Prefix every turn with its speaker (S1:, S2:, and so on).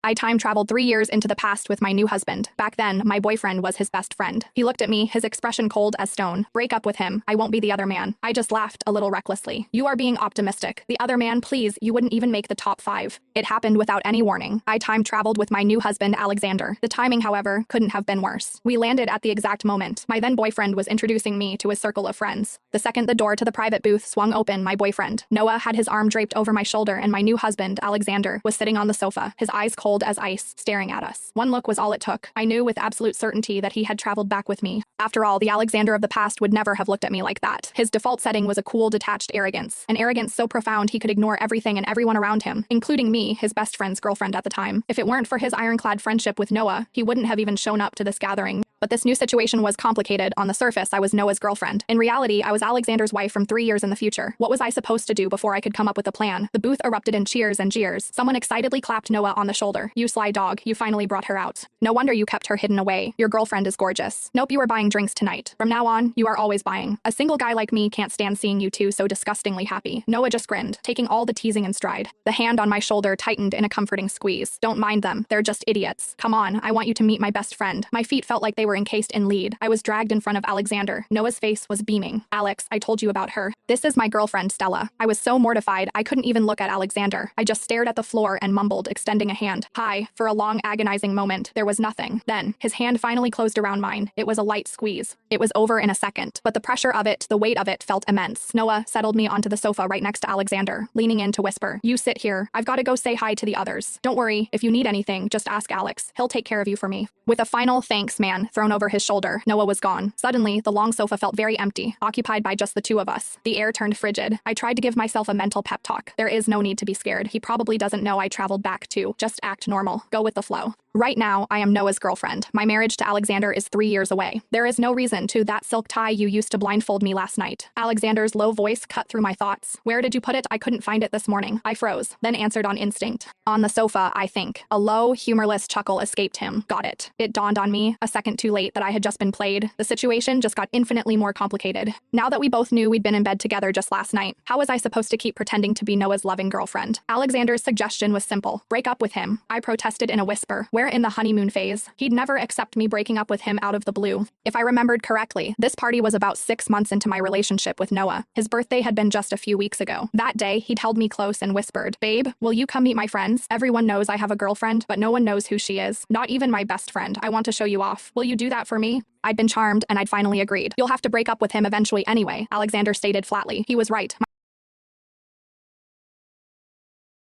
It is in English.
S1: I time traveled 3 years into the past with my new husband. Back then, my boyfriend was his best friend. He looked at me, his expression cold as stone. Break up with him. I won't be the other man. I just laughed a little recklessly. You are being optimistic. The other man, please, you wouldn't even make the top 5. It happened without any warning. I time traveled with my new husband, Alexander. The timing, however, couldn't have been worse. We landed at the exact moment my then boyfriend was introducing me to his circle of friends. The second the door to the private booth swung open, my boyfriend, Noah, had his arm draped over my shoulder, and my new husband, Alexander, was sitting on the sofa, his eyes cold as ice, staring at us. One look was all it took. I knew with absolute certainty that he had traveled back with me. After all, the Alexander of the past would never have looked at me like that. His default setting was a cool, detached arrogance, an arrogance so profound he could ignore everything and everyone around him, including me, his best friend's girlfriend at the time. If it weren't for his ironclad friendship with Noah, he wouldn't have even shown up to this gathering. But this new situation was complicated. On the surface, I was Noah's girlfriend. In reality, I was Alexander's wife from 3 years in the future. What was I supposed to do before I could come up with a plan? The booth erupted in cheers and jeers. Someone excitedly clapped Noah on the shoulder. You sly dog, you finally brought her out. No wonder you kept her hidden away. Your girlfriend is gorgeous. Nope, you are buying drinks tonight. From now on, you are always buying. A single guy like me can't stand seeing you two so disgustingly happy. Noah just grinned, taking all the teasing in stride. The hand on my shoulder tightened in a comforting squeeze. Don't mind them. They're just idiots. Come on, I want you to meet my best friend. My feet felt like they were encased in lead. I was dragged in front of Alexander. Noah's face was beaming. Alex, I told you about her. This is my girlfriend, Stella. I was so mortified, I couldn't even look at Alexander. I just stared at the floor and mumbled, extending a hand. Hi. For a long, agonizing moment, there was nothing. Then, his hand finally closed around mine. It was a light squeeze. It was over in a second, but the pressure of it, the weight of it, felt immense. Noah settled me onto the sofa right next to Alexander, leaning in to whisper, you sit here. I've got to go say hi to the others. Don't worry, if you need anything, just ask Alex. He'll take care of you for me. With a final thanks, man, thrown over his shoulder, Noah was gone. Suddenly, the long sofa felt very empty, occupied by just the two of us. The air turned frigid. I tried to give myself a mental pep talk. There is no need to be scared. He probably doesn't know I traveled back too. Just act normal. Go with the flow. Right now, I am Noah's girlfriend. My marriage to Alexander is 3 years away. There is no reason to that silk tie you used to blindfold me last night. Alexander's low voice cut through my thoughts. Where did you put it? I couldn't find it this morning. I froze, then answered on instinct. On the sofa, I think. A low, humorless chuckle escaped him. Got it. It dawned on me, a second too late, that I had just been played. The situation just got infinitely more complicated. Now that we both knew we'd been in bed together just last night, how was I supposed to keep pretending to be Noah's loving girlfriend? Alexander's suggestion was simple. Break up with him. I protested in a whisper. We're in the honeymoon phase. He'd never accept me breaking up with him out of the blue. If I remembered correctly, this party was about 6 months into my relationship with Noah. His birthday had been just a few weeks ago. That day, he'd held me close and whispered, babe, will you come meet my friends? Everyone knows I have a girlfriend, but no one knows who she is. Not even my best friend. I want to show you off. Will you do that for me? I'd been charmed, and I'd finally agreed. You'll have to break up with him eventually anyway, Alexander stated flatly. He was right.